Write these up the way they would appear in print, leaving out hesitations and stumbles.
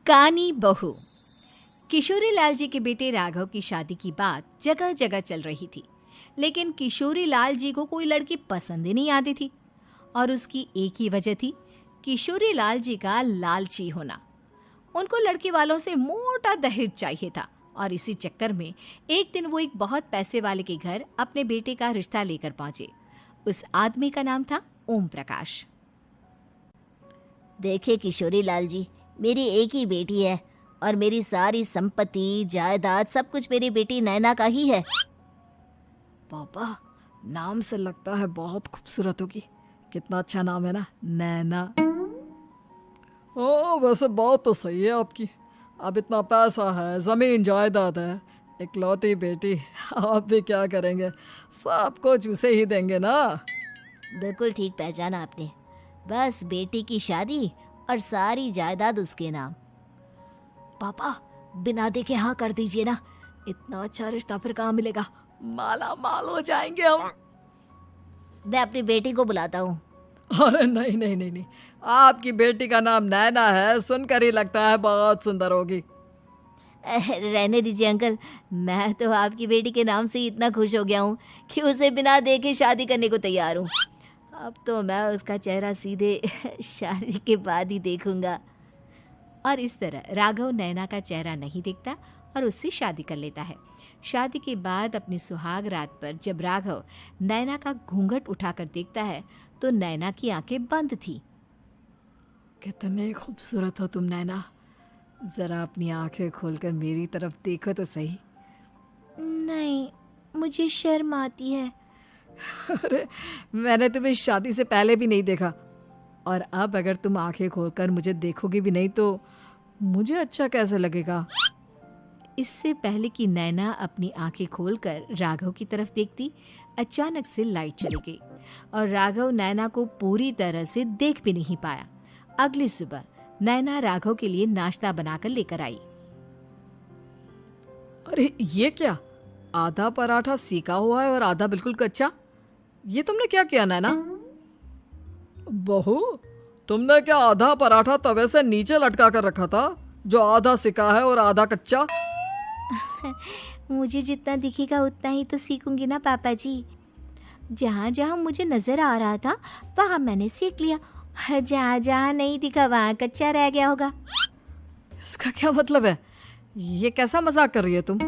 कानी बहू। किशोरी लाल जी के बेटे राघव की शादी की बात जगह जगह चल रही थी, लेकिन किशोरी लाल जी को कोई लड़की पसंद ही नहीं आती थी। और उसकी एक ही वजह थी, किशोरी लाल जी का लालची होना। उनको लड़की वालों से मोटा दहेज चाहिए था और इसी चक्कर में एक दिन वो एक बहुत पैसे वाले के घर अपने बेटे का रिश्ता लेकर पहुंचे। उस आदमी का नाम था ओम प्रकाश। देखे किशोरी लाल जी, मेरी एक ही बेटी है और मेरी सारी संपत्ति जायदाद सब कुछ मेरी बेटी नैना का ही है। पापा, नाम से लगता है बहुत खूबसूरत होगी। कितना अच्छा नाम है ना, नैना। ओ, वैसे बात तो सही है आपकी। अब इतना पैसा है, जमीन जायदाद है, इकलौती बेटी, आप भी क्या करेंगे? सब कुछ उसे ही देंगे ना। बिल्कुल ठीक पहचाना आपने। बस बेटी की शादी और सारी जायदाद उसके नाम। पापा, बिना देखे हाँ कर दीजिए ना। इतना अच्छा रिश्ता फिर कहाँ मिलेगा? माला माल हो जाएंगे हम। मैं अपनी बेटी को बुलाता हूँ। अरे नहीं नहीं नहीं नहीं, आपकी बेटी का नाम नैना है, सुनकर ही लगता है बहुत सुंदर होगी। रहने दीजिए अंकल, मैं तो आपकी बेटी के नाम से ही इतना खुश हो गया हूँ कि उसे बिना देखे शादी करने को तैयार हूँ। अब तो मैं उसका चेहरा सीधे शादी के बाद ही देखूंगा। और इस तरह राघव नैना का चेहरा नहीं देखता और उससे शादी कर लेता है। शादी के बाद अपनी सुहाग रात पर जब राघव नैना का घूंघट उठाकर देखता है तो नैना की आंखें बंद थी। कितनी खूबसूरत हो तुम नैना, जरा अपनी आंखें खोलकर मेरी तरफ देखो तो सही। नहीं, मुझे शर्म आती है। अरे, मैंने तुम्हें शादी से पहले भी नहीं देखा, और अब अगर तुम आंखें खोलकर मुझे देखोगी भी नहीं तो मुझे अच्छा कैसे लगेगा? इससे पहले कि नैना अपनी आंखें खोलकर राघव की तरफ देखती, अचानक से लाइट चली गई और राघव नैना को पूरी तरह से देख भी नहीं पाया। अगली सुबह नैना राघव के लिए नाश्ता बनाकर लेकर आई। अरे ये क्या, आधा पराठा सेका हुआ है और आधा बिल्कुल कच्चा। ये तुमने क्या किया नैना? बहू, तुमने क्या आधा पराठा तवे से नीचे लटका कर रखा था, जो आधा सेका है और आधा कच्चा? मुझे जितना दिखेगा उतना ही तो सीखूंगी ना पापा जी। जहाँ जहाँ मुझे नजर आ रहा था वहाँ मैंने सीख लिया, जहाँ जहाँ नहीं दिखा वहाँ कच्चा रह गया होगा। इसका क्या मतलब है? ये कैसा मजाक कर रही है तुम?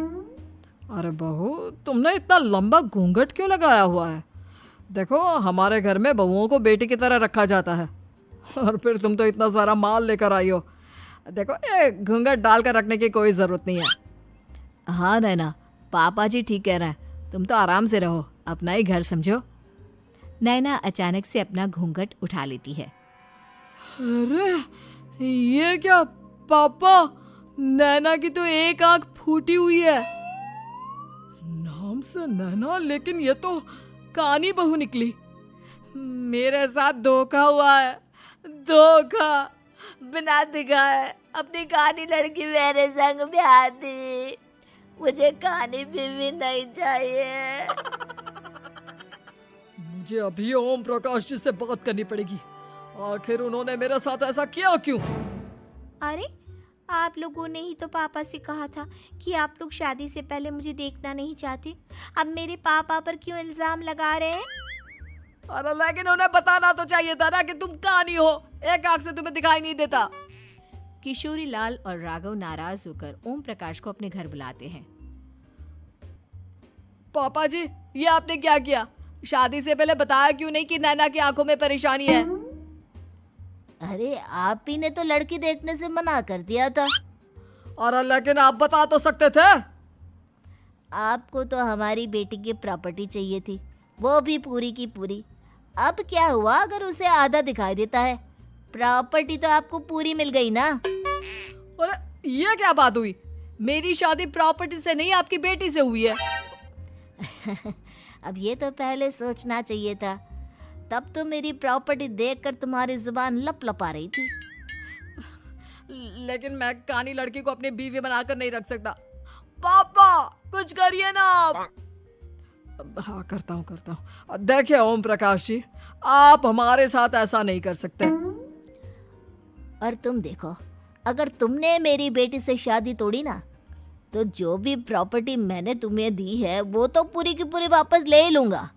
अरे बहू, तुमने इतना लंबा घूंघट क्यों लगाया हुआ है? देखो, हमारे घर में बहुओं को बेटी की तरह रखा जाता है, और फिर तुम तो इतना सारा माल लेकर आई हो। देखो, ये घूंघट डालकर रखने की कोई ज़रूरत नहीं है। हाँ नैना, पापा जी ठीक कह रहे हैं, तुम तो आराम से रहो, अपना ही घर समझो। नैना अचानक से अपना घूंघट उठा लेती है। अरे ये क्या पापा, नैना की तो एक आंख फूटी हुई है। नाम से नैना, लेकिन ये तो कानी बहू निकली। मेरे साथ धोखा हुआ है, धोखा। बिना दिखाए अपनी कानी लड़की मेरे संग ब्याह दी। मुझे कानी बीवी नहीं चाहिए। मुझे अभी ओम प्रकाश जी से बात करनी पड़ेगी। आखिर उन्होंने मेरे साथ ऐसा किया क्यों? अरे, आप लोगों ने ही तो पापा से कहा था कि आप लोग शादी से पहले मुझे देखना नहीं चाहते। अब मेरे पापा पर क्यों इल्जाम लगा रहे हैं? अरे लेकिन उन्हें बताना तो चाहिए था ना कि तुम कानी हो, एक आंख से तुम्हें दिखाई नहीं देता। किशोरी लाल और राघव नाराज होकर ओम प्रकाश को अपने घर बुलाते हैं। पापा जी, ये आपने क्या किया? शादी से पहले बताया क्यों नहीं कि नैना की आंखों में परेशानी है? अरे, आप ही ने तो लड़की देखने से मना कर दिया था। और लेकिन आप बता तो सकते थे। आपको तो हमारी बेटी की प्रॉपर्टी चाहिए थी, वो भी पूरी की पूरी। अब क्या हुआ अगर उसे आधा दिखाई देता है? प्रॉपर्टी तो आपको पूरी मिल गई ना। अरे ये क्या बात हुई? मेरी शादी प्रॉपर्टी से नहीं, आपकी बेटी से हुई है। अब ये तो पहले सोचना चाहिए था, तब तो मेरी प्रॉपर्टी देखकर तुम्हारी जुबान लप लप आ रही थी। लेकिन मैं कानी लड़की को अपनी बीवी बनाकर नहीं रख सकता। पापा, कुछ करिए ना आप। हाँ, करता हूँ। देखिए ओम प्रकाश जी, आप हमारे साथ ऐसा नहीं कर सकते। और तुम देखो, अगर तुमने मेरी बेटी से शादी तोड़ी ना, तो जो भी प्रॉपर्टी मैंने तुम्हें दी है वो तो पूरी की पूरी वापस ले ही लूँगा,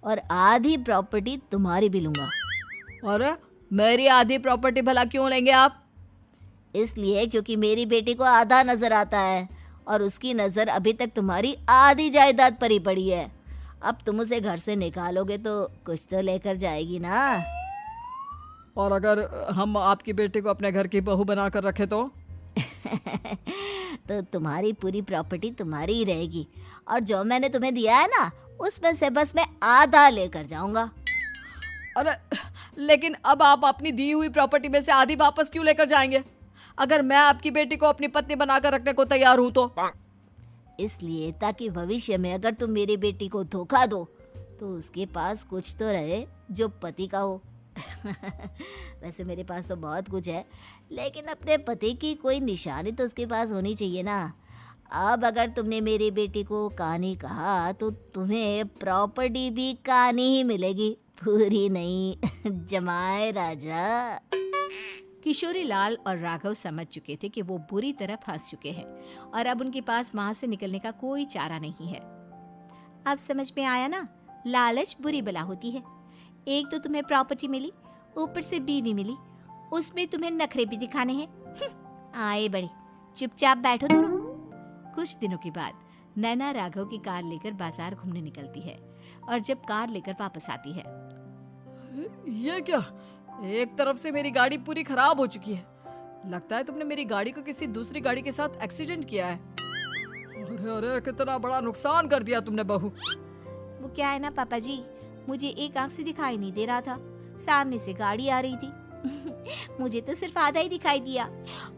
और आधी प्रॉपर्टी तुम्हारी भी लूँगा। अरे मेरी आधी प्रॉपर्टी भला क्यों लेंगे आप? इसलिए क्योंकि मेरी बेटी को आधा नज़र आता है और उसकी नज़र अभी तक तुम्हारी आधी जायदाद पर ही पड़ी है। अब तुम उसे घर से निकालोगे तो कुछ तो लेकर जाएगी ना। और अगर हम आपकी बेटी को अपने घर की बहू बना कर रखे तो? तो तुम्हारी पूरी प्रॉपर्टी तुम्हारी ही रहेगी, और जो मैंने तुम्हें दिया है ना, उसमें से बस मैं आधा लेकर जाऊंगा। अरे लेकिन अब आप अपनी दी हुई प्रॉपर्टी में से आधी वापस क्यों लेकर जाएंगे? अगर मैं आपकी बेटी को अपनी पत्नी बनाकर रखने को तैयार हूं तो? इसलिए ताकि भविष्य में अगर तुम मेरी बेटी को धोखा दो तो उसके पास कुछ तो रहे जो पति का हो। वैसे मेरे पास तो बहुत कुछ है, लेकिन अपने पति की कोई निशानी तो उसके पास होनी चाहिए ना। अब अगर तुमने मेरी बेटी को कानी कहा तो तुम्हें प्रॉपर्टी भी कानी ही मिलेगी, पूरी नहीं। जमाए राजा। किशोरी लाल और राघव समझ चुके थे कि वो बुरी तरह फंस चुके हैं और अब उनके पास वहां से निकलने का कोई चारा नहीं है। अब समझ में आया ना, लालच बुरी बला होती है। एक तो तुम्हें प्रॉपर्टी मिली, ऊपर से बीवी मिली, उसमें तुम्हें नखरे भी दिखाने हैं। आए बड़े, चुपचाप बैठो दोनों। कुछ दिनों के बाद नैना राघव की कार लेकर बाजार घूमने निकलती है और जब कार लेकर वापस आती है, ये क्या? एक तरफ से मेरी गाड़ी पूरी खराब हो चुकी है। लगता है तुमने मेरी गाड़ी को किसी दूसरी गाड़ी के साथ एक्सीडेंट किया है। अरे अरे कितना बड़ा नुकसान कर दिया तुमने बहू। वो क्या है ना पापा जी, मुझे एक आंख से दिखाई नहीं दे रहा था, सामने से गाड़ी आ रही थी। मुझे तो सिर्फ आधा ही दिखाई दिया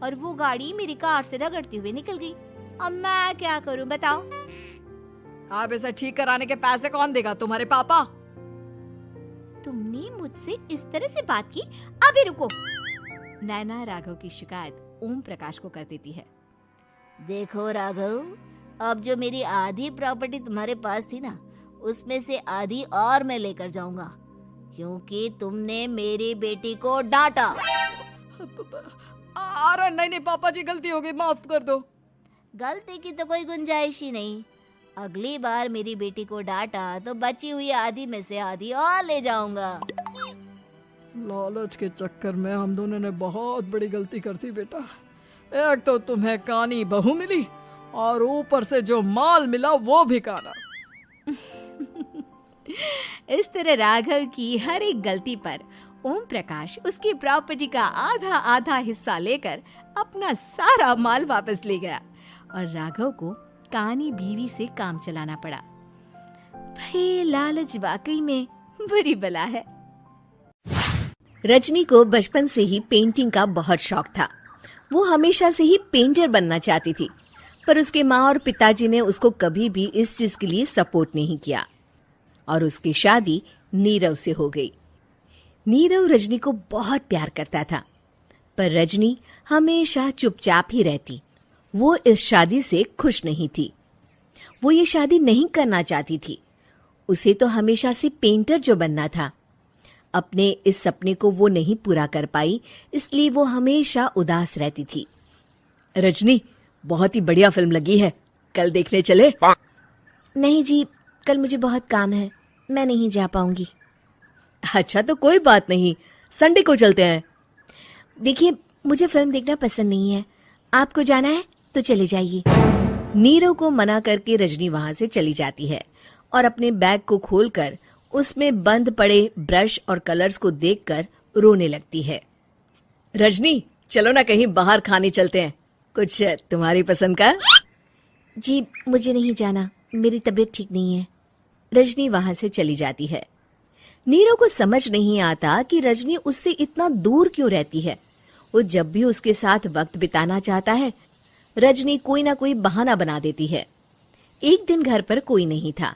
और वो गाड़ी मेरी कार से रगड़ते हुए निकल गई। अब मैं क्या करूं बताओ? आप इसे ठीक कराने के पैसे कौन देगा? तुम्हारे पापा? तुमने मुझसे इस तरह से बात की? अभी रुको। नैना राघव की शिकायत ओम प्रकाश को कर देती है। देखो राघव, अब जो मेरी आधी प्रॉपर्टी तुम्हारे पास थी ना, उसमें से आधी और मैं लेकर जाऊंगा, क्योंकि तुमने मेरी बेटी को डांटा। अरे नहीं नहीं पापा जी, गलती हो गई, माफ कर दो। गलती की तो कोई गुंजाइश ही नहीं। अगली बार मेरी बेटी को डांटा तो बची हुई आधी में से आधी और ले जाऊंगा। लालच के चक्कर में हम दोनों ने बहुत बड़ी गलती कर दी बेटा। एक तो तुम्हें कानी बहू मिली और ऊपर से जो माल मिला वो भी काना। इस तरह राघव की हर एक गलती पर ओम प्रकाश उसकी प्रॉपर्टी का आधा आधा हिस्सा लेकर अपना सारा माल वापस ले गया और राघव को कानी बीवी से काम चलाना पड़ा। भाई लालच वाकई में बुरी बला है। रजनी को बचपन से ही पेंटिंग का बहुत शौक था। वो हमेशा से ही पेंटर बनना चाहती थी, पर उसके माँ और पिताजी ने उसको कभी भी इस चीज के लिए सपोर्ट नहीं किया और उसकी शादी नीरव से हो गई। नीरव रजनी को बहुत प्यार करता था, पर रजनी हमेशा चुपचाप ही रहती। वो इस शादी से खुश नहीं थी। वो ये शादी नहीं करना चाहती थी। उसे तो हमेशा से पेंटर जो बनना था। अपने इस सपने को वो नहीं पूरा कर पाई, इसलिए वो हमेशा उदास रहती थी। रजनी, बहुत ही बढ़िया फिल्म लगी है, कल देखने चले? नहीं जी, कल मुझे बहुत काम है, मैं नहीं जा पाऊंगी। अच्छा तो कोई बात नहीं, संडे को चलते हैं। देखिए, मुझे फिल्म देखना पसंद नहीं है। आपको जाना है तो चले जाइए। नीरव को मना करके रजनी वहां से चली जाती है और अपने बैग को खोलकर उसमें बंद पड़े ब्रश और कलर्स को देखकर रोने लगती है। रजनी, चलो ना कहीं बाहर खाने चलते हैं, कुछ तुम्हारी पसंद का। जी मुझे नहीं जाना, मेरी तबीयत ठीक नहीं है। रजनी वहां से चली जाती है। नीरव को समझ नहीं आता कि रजनी उससे इतना दूर क्यों रहती है। वो जब भी उसके साथ वक्त बिताना चाहता है, रजनी कोई ना कोई बहाना बना देती है। एक दिन घर पर कोई नहीं था।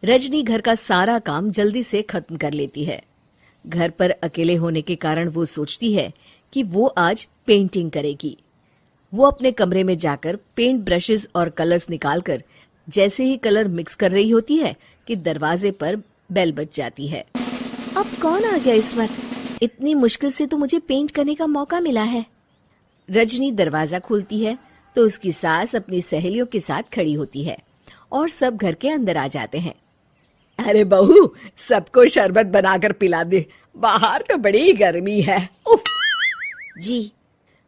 रजनी घर का सारा काम जल्दी से खत्म कर लेती है। घर पर अकेले होने के कारण वो सोचती है कि वो आज पेंटिंग करेगी। वो अपने कमरे में जाकर पेंट ब्रशेस और कलर्स निकालकर जैसे ही कलर मिक्स कर रही होती है कि दरवाजे पर बेल बज जाती है। अब कौन आ गया इस वक्त? इतनी मुश्किल से तो मुझे पेंट करने का मौका मिला है। रजनी दरवाजा खोलती है तो उसकी सास अपनी सहेलियों के साथ खड़ी होती है और सब घर के अंदर आ जाते हैं। अरे बहू, सबको शरबत बनाकर पिला दे, बाहर तो बड़ी गर्मी है। उफ। जी।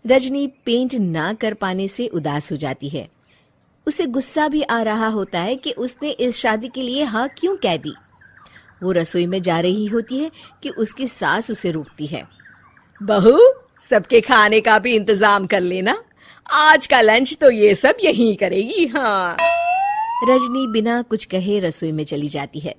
रजनी पेंट ना कर पाने से उदास हो जाती है। उसे गुस्सा भी आ रहा होता है कि उसने इस शादी के लिए हाँ क्यों कह दी। वो रसोई में जा रही होती है कि उसकी सास उसे रोकती है। बहू, सबके खाने का भी इंतजाम कर लेना, आज का लंच तो ये सब यहीं करेगी। हाँ। रजनी बिना कुछ कहे रसोई में चली जाती है,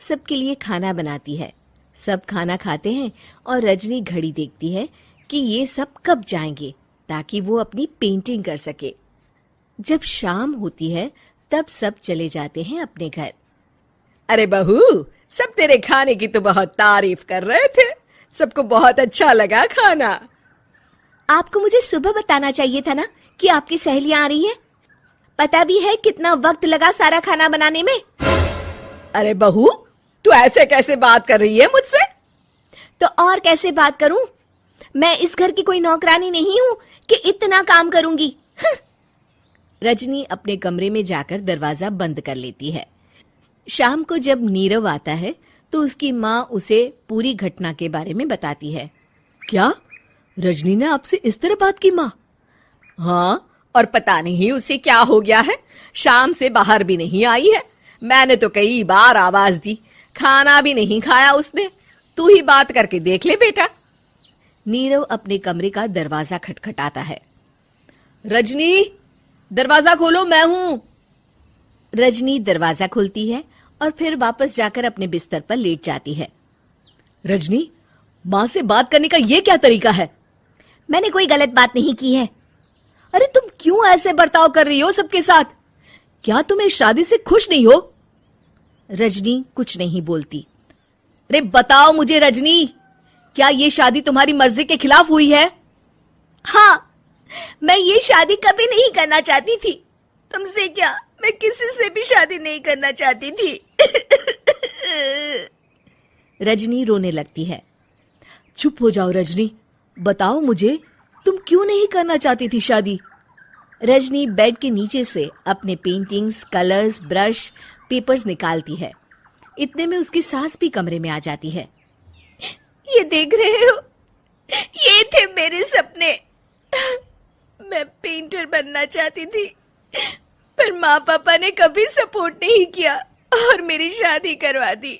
सबके लिए खाना बनाती है। सब खाना खाते हैं और रजनी घड़ी देखती है कि ये सब कब जाएंगे ताकि वो अपनी पेंटिंग कर सके। जब शाम होती है तब सब चले जाते हैं अपने घर। अरे बहू, सब तेरे खाने की तो बहुत तारीफ कर रहे थे, सबको बहुत अच्छा लगा खाना। आपको मुझे सुबह बताना चाहिए था ना कि आपकी सहेलियां आ रही है। पता भी है कितना वक्त लगा सारा खाना बनाने में। अरे बहू, तू ऐसे कैसे बात कर रही है मुझसे? तो और कैसे बात करूं? मैं इस घर की कोई नौकरानी नहीं हूं कि इतना काम करूंगी। रजनी अपने कमरे में जाकर दरवाजा बंद कर लेती है। शाम को जब नीरव आता है तो उसकी माँ उसे पूरी घटना के बारे में बताती है। क्या रजनी ने आपसे इस तरह बात की माँ? हाँ, और पता नहीं उसे क्या हो गया है, शाम से बाहर भी नहीं आई है। मैंने तो कई बार आवाज दी, खाना भी नहीं खाया उसने। तू ही बात करके देख ले बेटा। नीरव अपने कमरे का दरवाजा खटखटाता है। रजनी, दरवाजा खोलो, मैं हूं। रजनी दरवाजा खोलती है और फिर वापस जाकर अपने बिस्तर पर लेट जाती है। रजनी, माँ से बात करने का ये क्या तरीका है? मैंने कोई गलत बात नहीं की है। अरे तुम क्यों ऐसे बर्ताव कर रही हो सबके साथ? क्या तुम इस शादी से खुश नहीं हो? रजनी कुछ नहीं बोलती। अरे बताओ मुझे रजनी, क्या ये शादी तुम्हारी मर्जी के खिलाफ हुई है? हाँ, मैं ये शादी कभी नहीं करना चाहती थी। तुमसे क्या, मैं किसी से भी शादी नहीं करना चाहती थी। रजनी रोने लगती है। चुप हो जाओ रजनी, बताओ मुझे, तुम क्यों नहीं करना चाहती थी शादी? रजनी बेड के नीचे से अपने पेंटिंग्स, कलर्स, ब्रश, पेपर्स निकालती है। इतने में उसकी सास भी कमरे में आ जाती है। ये देख रहे हो, ये थे मेरे सपने। मैं पेंटर बनना चाहती थी, पर माँ पापा ने कभी सपोर्ट नहीं किया और मेरी शादी करवा दी।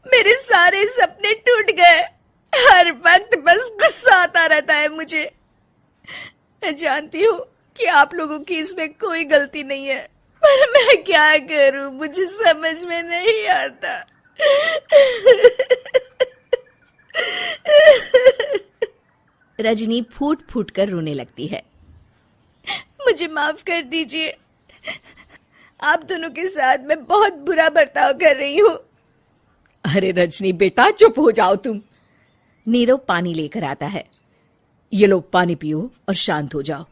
मेरे सारे सपने टूट गए। हर वक्त बस गुस्सा आता रहता है मुझे। मैं जानती हूँ कि आप लोगों की इसमें कोई गलती नहीं है, पर मैं क्या करूँ, मुझे समझ में नहीं आता। रजनी फूट फूट कर रोने लगती है। मुझे माफ कर दीजिए, आप दोनों के साथ मैं बहुत बुरा बर्ताव कर रही हूँ। अरे रजनी बेटा, चुप हो जाओ तुम। नीरव पानी लेकर आता है। ये लो पानी पियो और शांत हो जाओ।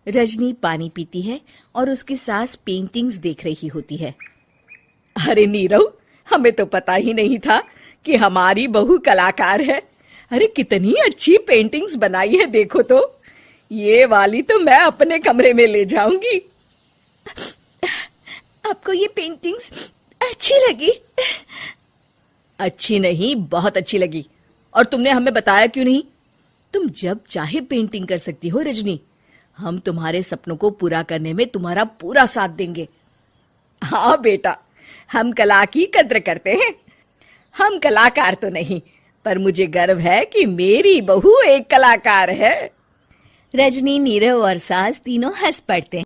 रजनी पानी पीती है और उसकी सास पेंटिंग्स देख रही होती है। अरे नीरव, हमें तो पता ही नहीं था कि हमारी बहू कलाकार है। अरे कितनी अच्छी पेंटिंग्स बनाई है, देखो तो। ये वाली तो मैं अपने कमरे में ले जाऊंगी। आपको ये पेंटिंग्स अच्छी लगी? अच्छी नहीं, बहुत अच्छी लगी। और तुमने हमें बताया क्यों नहीं? तुम जब चाहे पेंटिंग कर सकती हो रजनी। हम तुम्हारे सपनों को पूरा करने में तुम्हारा पूरा साथ देंगे। हाँ बेटा, हम कला की कद्र करते हैं। हम कलाकार तो नहीं, पर मुझे गर्व है कि मेरी बहू एक कलाकार है। रजनी, नीरव और सास तीनों हंस पड़ते हैं।